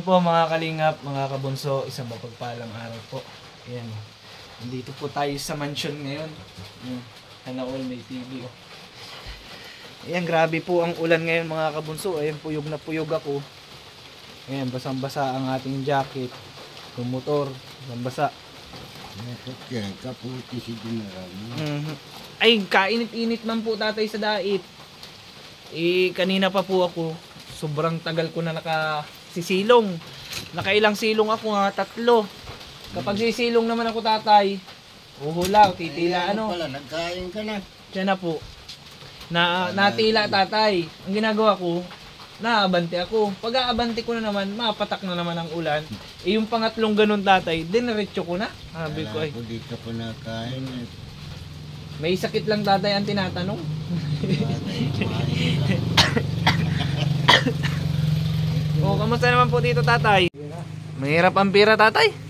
po mga kalingap, mga kabunso, isang mapagpalang araw po. Ayan. Nandito po tayo sa mansion ngayon. Sana all may TV. Ayan, grabe po ang ulan ngayon mga kabunso. Ayan, puyog na puyog ako. Ayan, basang-basa ang ating jacket. Yung motor, basang-basa. Kaputi si General. Ay, kainit-init man po tatay sa dait. Kanina pa po ako. Sobrang tagal ko na nakasisilong. Nakailang silong ako nga, 3. Kapag sisilong naman ako tatay, uhula, titila ano pala, nagkain ka na. Diyan na po. Natila tatay. Ang ginagawa ko, naabante ako. Pag aabante ko na naman, mapatak na naman ang ulan. Yung pangatlong ganun tatay, diniretso ko na. Sabi ko ay. Dito pa nakain. May sakit lang tatay ang tinatanong. O, kamusta naman po dito tatay? Mahirap ang pira tatay?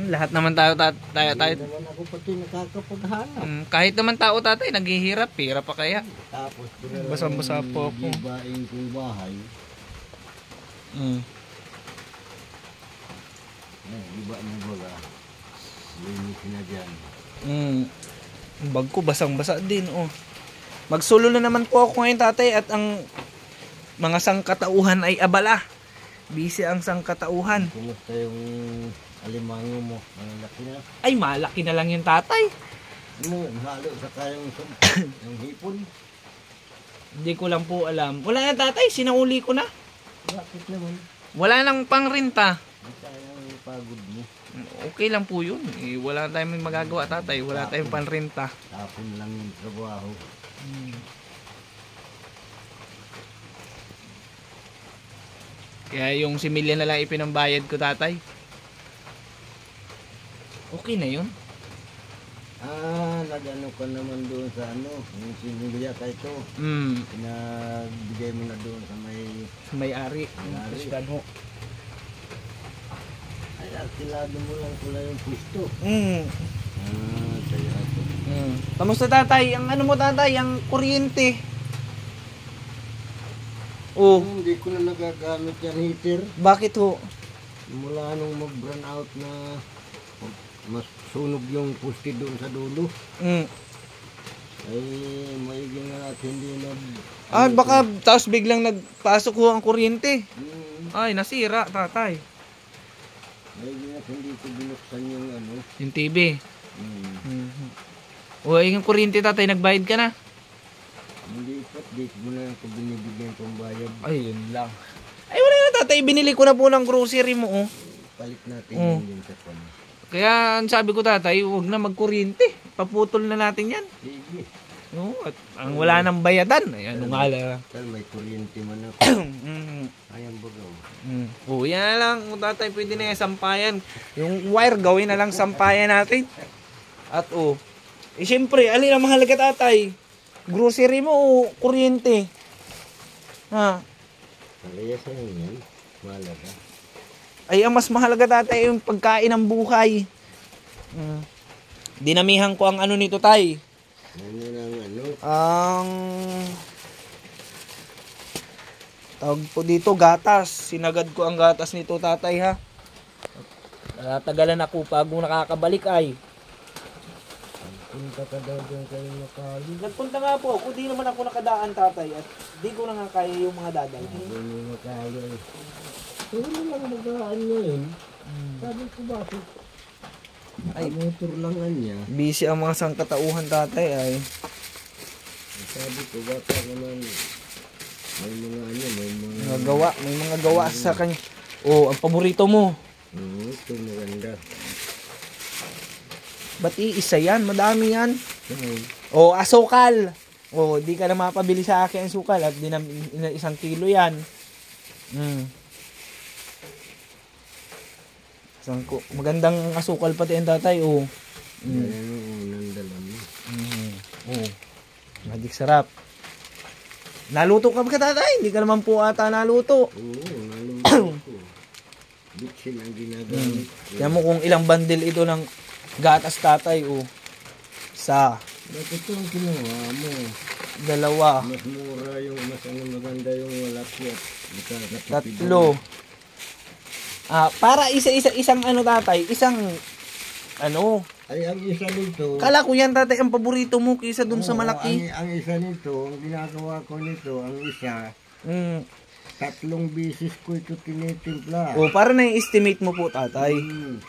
Lahat naman tayo. Naman ako pati nakakapaghanap. Kahit naman tao tatay, naghihirap. Pira pa kaya? Tapos, Basang-basa po ako. Ibain kong bahay. Iba na baga. Linis na dyan. Ang bag ko basang-basa din. Magsulo na naman po ako ngayon tatay at ang mga sangkatauhan ay abala. Busy ang sangkatauhan. Kumusta yung alimango mo? Malaki na? Ay, malaki na lang yung tatay. Halo sa kayang yung hipon. Hindi ko lang po alam. Wala na tatay, sinauli ko na. Bakit naman? Wala nang pangrinta. Hindi kayang pagod mo. Okay lang po yun. Wala tayong magagawa tatay. Wala tayong panrinta. Tapon lang yung trabaho. Kaya yung similya na lang ipinambayad ko tatay. Okay na yun. Nagano ka naman doon sa yung similya ka ito. Pinagbigay mo na doon sa may-ari. May-ari. Ay, akilado mo lang pala yung pusto. Kaya ito. Kamusta tatay? Ang ano mo tatay? Ang kuryente. Hindi ko na nagagamit yan heater. Bakit ho? Mula nung mag-burn out na mas sunog yung pusti doon sa dulo. Ay, maiging nga at hindi baka tapos biglang nagpasok ho ang kuryente. Ay, nasira tatay. Maiging at hindi ko binuksan yung yung TV. Yung kuryente tatay, nagbayad ka na? Hindi pa, di mo na ako binibigyan kong bayad. Ay, yun lang. Ay, wala na tatay, binili ko na po ng grocery mo. Palit natin yun sa pan. Kaya sabi ko tatay, huwag na magkuryente. Paputol na natin yan. Sige. At ang wala nang bayadan. Ay, ano nga lang. May kuryente man ako. Ayan bagaw. Yan na lang, tatay, pwede na yung sampayan. Yung wire, gawin na lang sampayan natin. At siyempre, alin ang mahalaga tatay? Grocery mo o kuryente? Kaya sa yan, mahalaga. Ay, ang mas mahalaga tatay yung pagkain ng buhay. Dinamihan ko ang nito tay. Ang tawag po dito, gatas. Sinagad ko ang gatas nito tatay ha. Natagalan ako bago nakakabalik ay. Punta ka daw dyan kayo nakali. Nagpunta nga po ako, di naman ako nakadaan tatay at di ko na nga kaya yung mga dadal. Hindi mo makaya eh. Pero lang nagaan ngayon. Sabi ko bakit? Ay, motor lang niya. Busy ang mga sangkatauhan tatay ay. Sabi ko baka naman may mga may mga gawa sa kanya. Ang paborito mo. Ito maganda. Ba't iisa yan? Madami yan. Asukal. Di ka na mapabili sa akin ang sukal at 1 kilo yan. Magandang asukal pati ang tatay. Nandala mo. Magic sarap. Naluto ka ba tatay? Hindi ka naman po ata naluto. Naluto ko. Bitsin ang ginagamit. Kaya mo kung ilang bundle ito ng gatas tatay. Sa Bakit ito ang ginawa mo? Dalawa. Mas mura yung, mas maganda yung malaki at nakakatipid. Tatlo. Para isang ano tatay, isang ano. Ay, ang isa nito, Kala ko yan tatay ang paborito mo kaysa dun sa malaki. ang isa nito, ang ginagawa ko nito, ang isa, Mm. 3 bisis ko ito tinitimpla. Para na-estimate mo po tatay. Mm.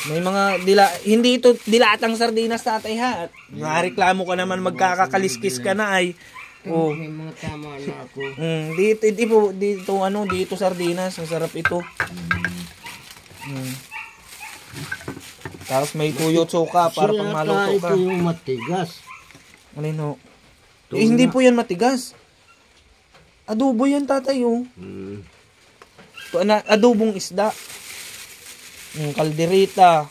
May mga hindi ito dilatang sardinas tatay ha. At nareklamo ka naman magkakakaliskis ka na ay. May mga tama na ako. Dito sardinas, masarap ito. Tapos may tuyo tsuka para pag maluto ka. Ito yung matigas. Ano? Hindi po yan matigas. Adobo yan tatay adobong isda. Kalderita.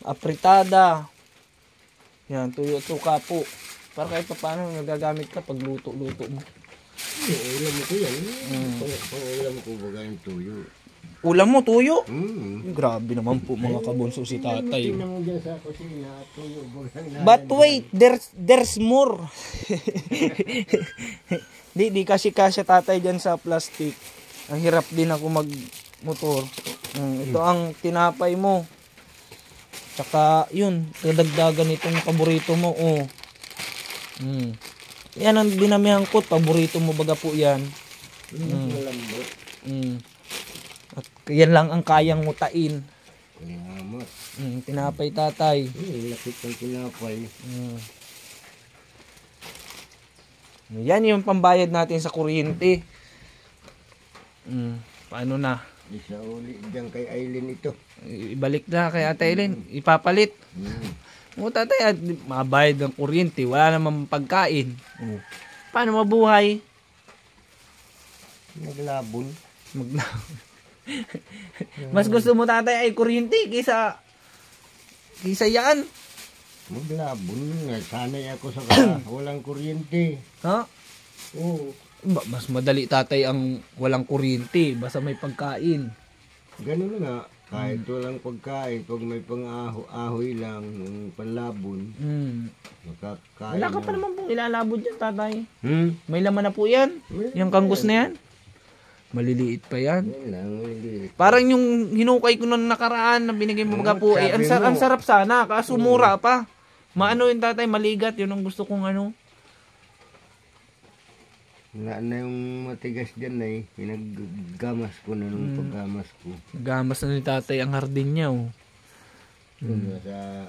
Apritada. Yan, tuyo tsuka po. Para kahit paano nagagamit ka pag luto-luto mo. Ulam ko yan. Ulam ko baga yung tuyo. Ulam mo, tuyo? Grabe naman po mga kabunso si tatay. Tingnan mo dyan sa kusina, tuyo. But wait, there's more. di kasi kasya tatay dyan sa plastic. Ang hirap din ako mag-motor. Ito ang tinapay mo. Tsaka yun, kadagdagan itong paborito mo. Yan ang dinamihan ko, paborito mo baga po yan. Malambot. At yan lang ang kayang mutain. Salamat. Tinapay tatay. Lapit ng tinapay. Yan yung pambayad natin sa kuryente. Paano na? Isa uli dyan kay Aileen ito. Ibalik na kay Ate Eileen. Ipapalit. Tatay, mabayad ng kuryente. Wala namang pagkain. Paano mabuhay? Naglabon. Mas gusto mo tatay ay kuryente kaysa yan. Maglabon nga. Sanay ako sa walang kuryente. Ha? Oo. Mas madali tatay ang walang kuryente. Basta may pagkain. Ganun nga. Kahit walang pagkain, pag may pang-ahoy lang, yung panlabon, makakain. Wala ka pa naman pong ilalabon dyan tatay. May laman na po yan. May Yung kanggos na yan. Maliliit pa yan. Yan lang, hindi. Parang yung hinukay ko nung nakaraan na binigay mo mga po. sabi Ang mo. sarap sana. Kaso mura pa. Maano yung tatay, maligat. Yun ang gusto kong ano. Wala na yung matigas dyan na pinaggamas ko na nung paggamas ko. Gamas na ni tatay ang hardin niya. Doon sa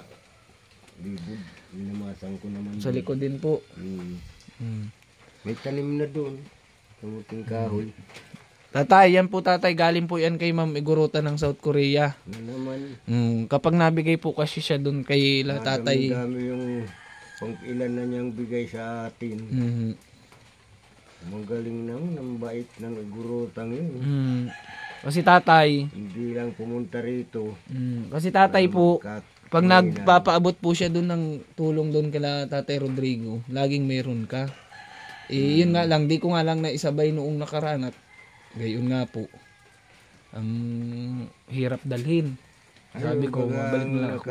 libod, inamasan ko naman. Sa likod din po. May tanim na doon. Kamuting kahoy. Tatay, yan po tatay. Galing po yan kay Ma'am Iguruta ng South Korea. Na naman. Kapag nabigay po kasi siya doon kay tatay. Dami yung pang ilan na niyang bigay sa atin. Magaling ng bait ng igurutang yun. Kasi tatay. Hindi lang pumunta rito. Kasi tatay po. Pag nagpapaabot po siya doon ng tulong doon kila Tatay Rodrigo, laging meron ka. Yun nga lang, di ko nga lang naisabay noong nakaraan at gayon nga po. Ang hirap dalhin. Sabi ko, mabalik na lang ako.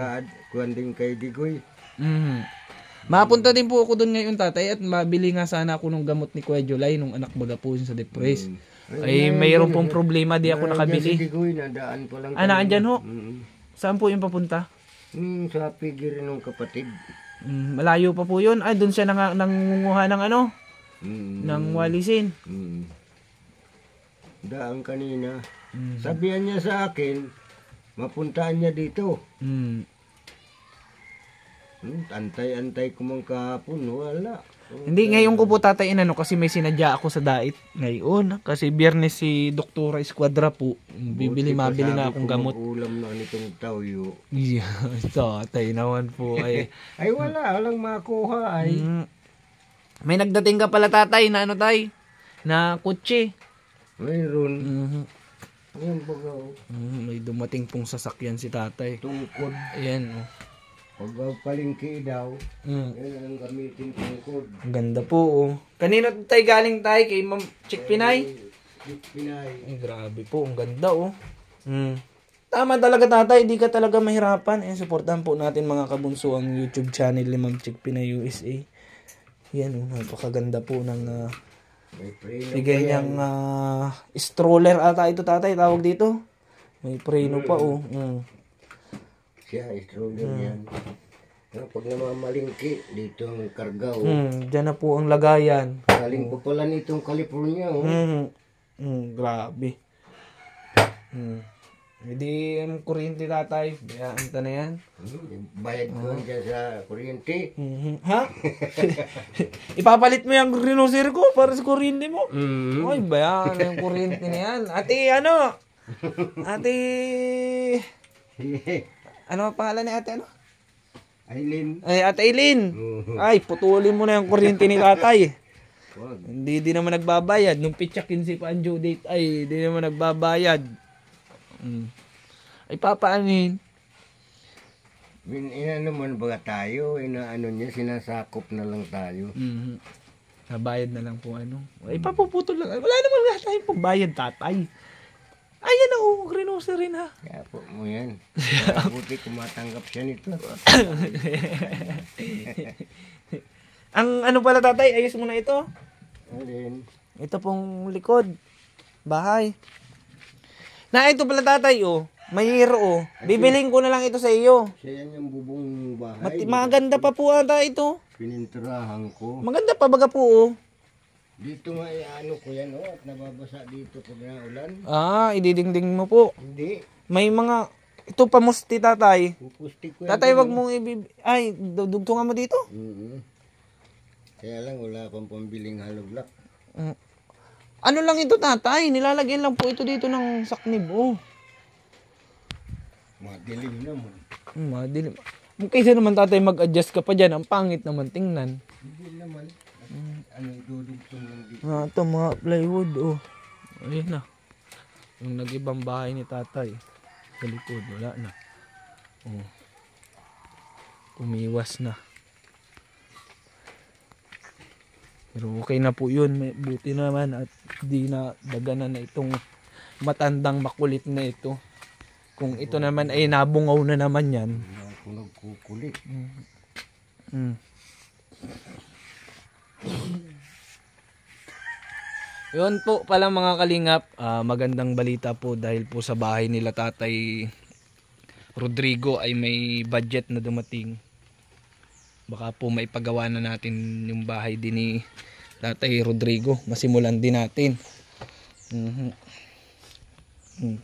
Kuwan din kay Digoy. Mapunta din po ako doon ngayon tatay at mabili nga sana ako ng gamot ni Kuya July nung anak mo na po sa depress. Ay mayroon pong problema, di ako nakabili. Si Digoy, nadaan pa lang. Naandyan ho? Saan po yung papunta? Sa pigiri ng kapatid. Malayo pa po yun. Ay, doon siya nangunguha ng ano? Ng walisin. Daan kanina. Sabihan niya sa akin, mapuntaan niya dito. Antay-antay ko man kahapon, wala. Hindi, ngayon ko po tatay kasi may sinadya ako sa dait ngayon. Kasi biyernes si Doktora Esquadra po. Mabili na akong gamot. Ulam na nitong tawyo. Yeah, tatay naman po ay. Ay walang makuha ay. May nagdating ka pala tatay na tay? Na kutsi. Mayroon. Ayan baga. May dumating pong sasakyan si tatay. Tungkod. Ayan Pag palingki daw, yan ang gamitin tungkod. Ang ganda po Kanino tayo galing tayo? Kay Ma'am Chick Pinay? Chick Pinay. Ay, grabe po. Ang ganda Tama talaga tatay. Di ka talaga mahirapan. Supportahan po natin mga kabunso ang YouTube channel ni Ma'am Chick Pinay USA. Yan, napakaganda po ng May preno bigay pa yan. niyang stroller ata ito tatay, tawag dito. May preno pa oh. Siya, stroller yan. Pero pag namamalingki, dito ang karga. Diyan na po ang lagayan. Galing pa pala nitong California. Grabe. Hindi ang kuryente tatay. Bayaan ta na yan. Bayad ko dyan sa kuryente. Ha? Ipapalit mo yung renoser ko para sa kuryente mo. Ay, bayaan yung kuryente na yan. Ate, ano? Ate... Ano ang pangalan ni ate, ano? Aileen. Ay, Ate Eileen. Ay, putulin mo na yung kuryente ni tatay. Hindi din naman nagbabayad. Nung pitsa 15 pa ang due date, ay, hindi naman nagbabayad. Ay, papaanin. Inaano man ba tayo? Inaano niya, sinasakop na lang tayo. Nabayad na lang po ano. Ay, papuputol lang. Wala naman nga tayong pambayad, tatay. Ayan na, renoser rin ha. Kaya po mo yan. Buti kumatanggap siya nito. Ang ano pala tatay, ayos mo na ito. Alin? Ito pong likod. Bahay. Na ito pala tatay oh. Mayro oh. Bibiling ko na lang ito sa iyo. Siya yan yung bubong bahay. Maganda pa po ata ito. Pininturahan ko. Maganda pa baga po oh. Dito nga ano ko yan at nababasa dito pag naulan. Ididingding mo po. Hindi. May mga ito pamusti tatay. Pupusti ko yan. Tatay wag mong ay dugtungan mo dito. Kaya lang wala akong pambiling haloglak. Ano lang ito tatay? Nilalagyan lang po ito dito ng saknib oh. Madilim naman. Madilim. Kaysa naman tatay mag-adjust ka pa dyan. Ang pangit naman tingnan. Hindi naman. Ano dudugtong lang dito. Ito mga plywood oh. Ayun na. Yung nag-ibang bahay ni tatay. Sa likod wala na. Oh. Umiwas na. Pero okay na po yun. Buti naman at di na daganan na itong matandang makulit na ito. Kung ito naman ay nabungaw na naman yan. Hindi ako nagkukulit. Yun po pala mga kalingap, magandang balita po dahil po sa bahay nila tatay Rodrigo ay may budget na dumating. Baka po maipagawa na natin yung bahay din ni tatay Rodrigo, masimulan din natin.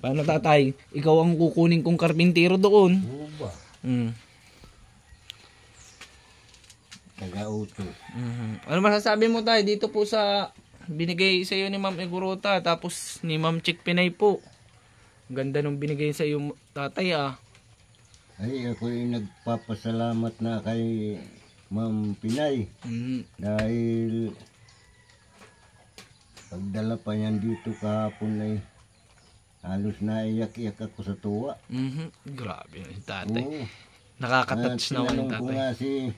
Paano tatay? Ikaw ang kukunin kong karpintero doon. Oo ba? Taga-uto. Ano masasabi mo tayo dito po sa binigay sa iyo ni Ma'am Igorota tapos ni Ma'am Chick Pinay po? Ganda nung binigay sa iyo tatay Ay ako yung nagpapasalamat na kay Ma'am Pinay. Dahil pagdala pa yan dito kahapon ay halos naiyak-iyak ako sa tuwa. Grabe si tatay. Oo. Nakaka-touch naman yung Tinanong ko tatay. nga si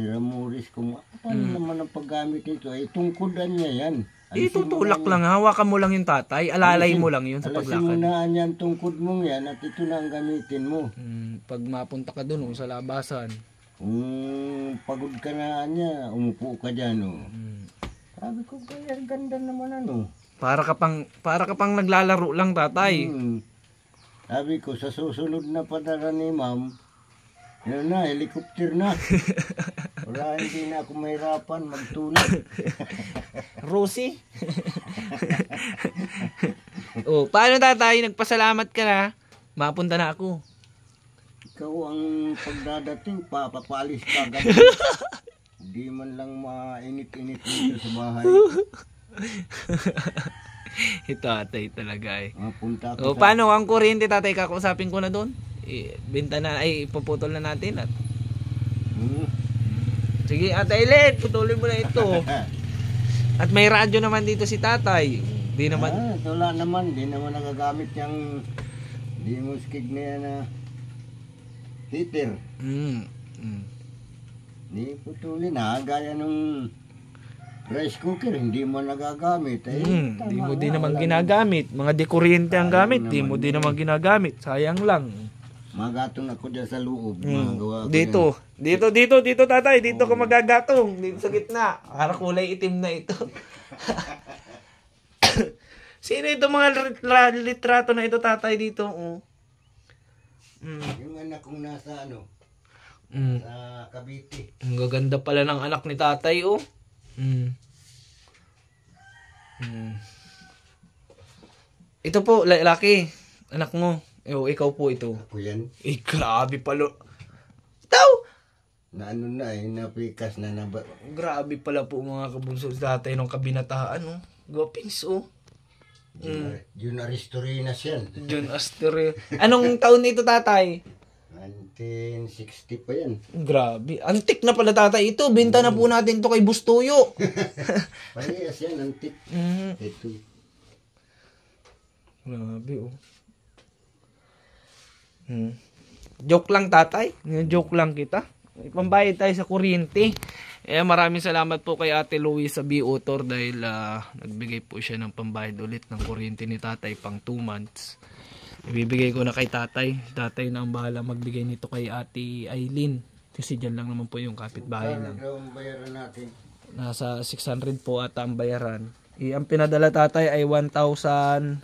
Ramoris kung paano naman ang paggamit nito. Ay tungkudan niya yan. Itutulak lang, hawakan mo lang yung tatay, alalay mo lang yun sa Alasin paglakad. mo na yan tungkod mong yan at ito na ang gamitin mo. Pag mapunta ka doon sa labasan. Kung pagod ka na niya, umupo ka dyan. Sabi ko, kaya ganda naman ano. Para ka pang naglalaro lang tatay. Sabi ko, sa susunod na padala ni Ma'am, yun na, helicopter na. Wala, hindi na ako mahirapan magtulog. Rosie? Paano tatay? Nagpasalamat ka na. Mapunta na ako. Ikaw ang pagdadating, papapalis ka agad. Hindi man lang mainit-init dito sa bahay. Ito tatay talaga eh. Mapunta ako Paano ang kuryente tatay? Kakausapin ko na doon. Benta na, ipuputol na natin at sige Ate Eileen, putulin mo na ito. At may radyo naman dito si tatay. Di naman. Wala naman, di naman nagagamit yung di mo skig na yan na heater. Di putulin ha, gaya nung rice cooker, hindi mo nagagamit. Di mo din naman ginagamit. Mga dekuryente ang gamit, di mo din naman ginagamit. Sayang lang. Magatong ako dyan sa loob. Magawa ko Dito. Dito tatay. Dito ka magagatong. Dito sa gitna. Para kulay itim na ito. Sino ito mga litrato na ito tatay dito? Oh. Yung anak kong nasa sa Cavite. Ang gaganda pala ng anak ni tatay, oh. Ito po, lalaki. Anak mo. Ikaw po ito. Ako yan. Grabe pala. Ito! Napikas na naba. Grabe pala po mga kabunso sa tatay ng kabinataan, oh. Gopings, oh. Yun Aristorinas yan. John Astor. Anong taon nito tatay? 1960 pa yan. Grabe. Antik na pala tatay ito. Benta na po natin to kay Bustuyo. Parehas yan, antik. Ito. Grabe, oh. Joke lang tatay. Joke lang kita. Pambayad tayo sa kuryente. Maraming salamat po kay Ate Louie sa B-Autor dahil nagbigay po siya ng pambayad ulit ng kuryente ni tatay pang 2 months. Ibibigay ko na kay tatay. Tatay na ang bahala magbigay nito kay Ate Aileen. Kasi dyan lang naman po yung kapitbahay lang. Ang bayaran natin? Nasa 600 po ata ang bayaran. Ang pinadala tatay ay 1,600.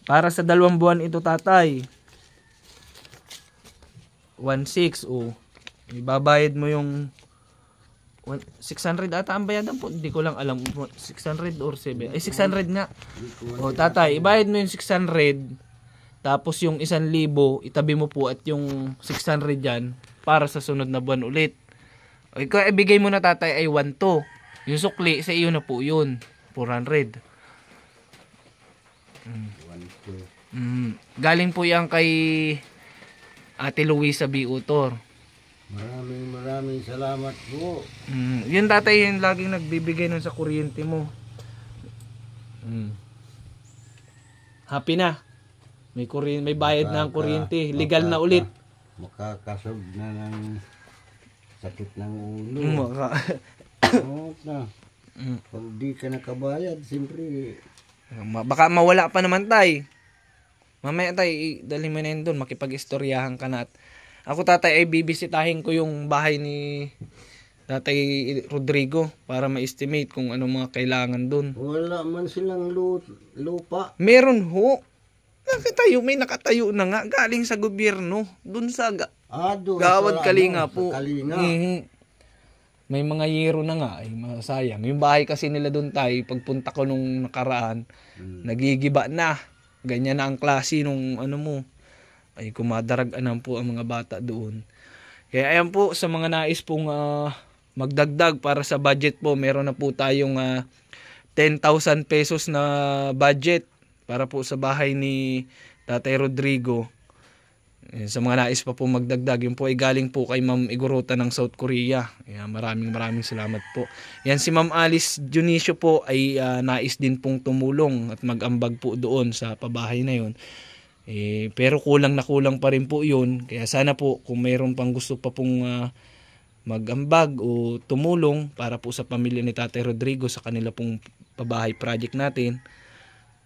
Para sa 2 buwan ito tatay. 1,600. Oh. Ibabayad mo yung 600 ata ang bayadan po. Hindi ko lang alam. 600 or 7. Ay 600 nga. O tatay, ibayad mo yung 600. Tapos yung 1,000 itabi mo po at yung 600 dyan para sa sunod na buwan ulit. O ikaw ibigay mo na tatay ay 1,200. Yung sukli sa iyo na po yun. 400. Galing po yan kay Ate Louie sa B-Autor. Maraming salamat po. Yun tatay yung laging nagbibigay nun sa kuryente mo. Happy na. May bayad na ang kuryente. Legal na ulit. Makakasog na ng sakit ng ulo. Oo na. Pag di ka nakabayad, siyempre. Baka mawala pa naman tay. Mamaya tay, dali mo na yun doon. Makipag-istoryahan ka na. At ako tatay ay bibisitahin ko yung bahay ni Tatay Rodrigo para ma-estimate kung ano mga kailangan doon. Wala man silang lupa. Meron ho. Nakatayo, may nakatayo na nga galing sa gobyerno doon sa Gawad Kalinga po. May mga yero na nga ay masayang. Yung bahay kasi nila doon tayo pagpunta ko nung nakaraan, nagigiba na. Ganyan na ang klase nung ano mo. Ay kumadarag-anan po ang mga bata doon. Kaya ayan po sa mga nais pong magdagdag para sa budget po, meron na po tayong 10,000 pesos na budget para po sa bahay ni Tatay Rodrigo. Sa mga nais pa po magdagdag, yun po ay galing po kay Ma'am Igorota ng South Korea. Ayan, maraming salamat po. Yan si Ma'am Alice Junicio po ay nais din pong tumulong at mag-ambag po doon sa pabahay na yun. Pero kulang pa rin po yun. Kaya sana po kung mayroon pang gusto pa pong mag-ambag o tumulong para po sa pamilya ni Tatay Rodrigo sa kanila pong pabahay project natin,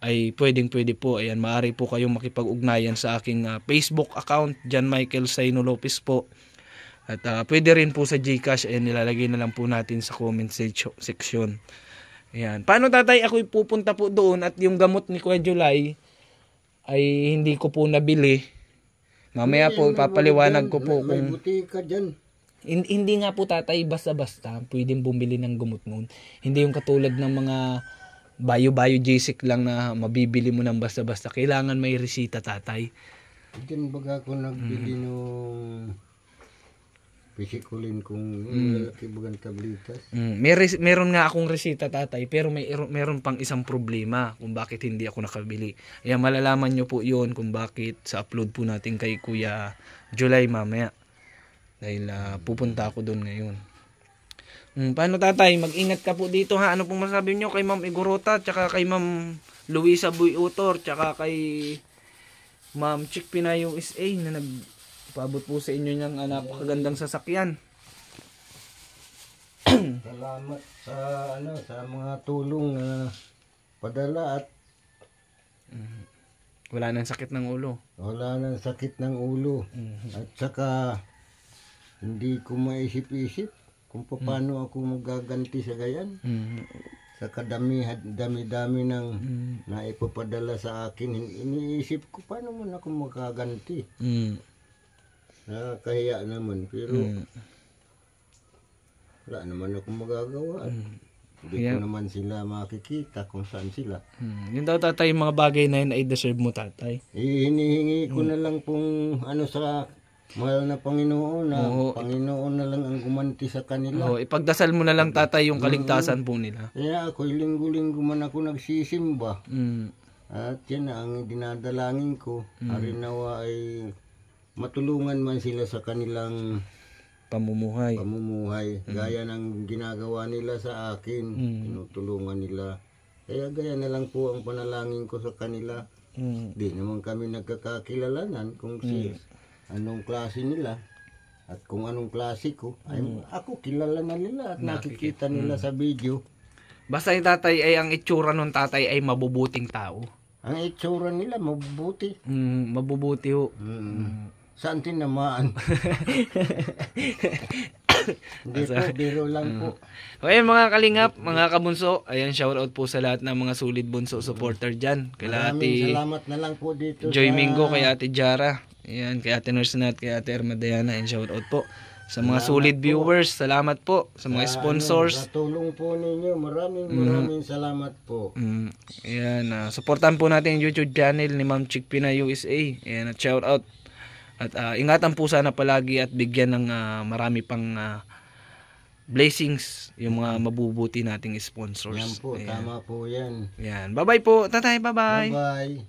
ay pwede po. Ayan, maaari po kayong makipag-ugnayan sa aking Facebook account, John Michael Saino Lopez po. At pwede rin po sa GCash, ayan, nilalagay na lang po natin sa comment section. Ayan. Paano tatay, ako pupunta po doon at yung gamot ni Kuya July ay hindi ko po nabili. Mamaya po ipapaliwanag ko po may kung butika dyan. Hindi nga po tatay basta-basta pwedeng bumili ng gamot noon. Hindi yung katulad ng mga bayo J-Sick lang na mabibili mo ng basta-basta. Kailangan may resita tatay. Diyan baga ako nagbili nung pisikulin kong lalaki bagang tablitas. Meron nga akong resita tatay, pero meron pang isang problema kung bakit hindi ako nakabili. Kaya malalaman nyo po yun kung bakit sa upload po natin kay Kuya July mamaya. Dahil pupunta ako doon ngayon. Paano tatay? Mag-ingat ka po dito ha. Ano pong masabi nyo kay Ma'am Igorota, tsaka kay Ma'am Luisa B-Autor, tsaka kay Ma'am Chick Pinay yung SA na nagpaabot po sa inyo niyang napakagandang sasakyan. Salamat sa mga tulong na padala at Wala nang sakit ng ulo. Wala nang sakit ng ulo. At saka, hindi ko maisip-isip kung paano ako magaganti sa gayan. Sa dami-dami ng naipapadala sa akin, iniisip ko paano man ako makaganti. Nakakahiya naman, pero wala naman ako magagawa. Hindi ko naman sila makikita kung saan sila. Yun daw tatay, yung mga bagay na yun ay deserve mo tatay. Hinihingi ko na lang pong sa mahal na Panginoon na Panginoon na lang ang gumanti sa kanila. Ipagdasal mo na lang tatay yung kaligtasan po nila. Kaya ako, linggo-linggo man ako nagsisimba. At yan ang dinadalangin ko. Harinawa ay matulungan man sila sa kanilang pamumuhay. Gaya ng ginagawa nila sa akin. Tinutulungan nila. Kaya gaya na lang po ang panalangin ko sa kanila. Di naman kami nagkakakilalanan kung anong klase nila at kung anong klase ko. Ay, ako kilala na nila at nakikita nila sa video. Basta yung tatay ay ang itsura ng tatay ay mabubuting tao. Ang itsura nila mabubuti. Mabubuti ho. Saan tinamaan? Hindi po, biro lang po. Okay mga kalingap, mga kabunso, ayan, shoutout po sa lahat ng mga solid bunso supporter dyan. Kay Maraming salamat na lang po dito Joy Mingo, kay Ate Jara, ayan, kay Ate Nursenat, kay Ate Ermadayana, and shoutout po sa mga solid viewers. Salamat po sa mga sponsors. Sa tulong po ninyo, maraming salamat po. Ayan, supportan po natin yung YouTube channel ni Ma'am Chick Pinay USA. Ayan, at shoutout. At ingatan po sana palagi at bigyan ng marami pang blessings yung mga mabubuti nating sponsors. Yan po, tama po yan. Yan. Bye-bye po, tatay. Bye-bye. Bye-bye.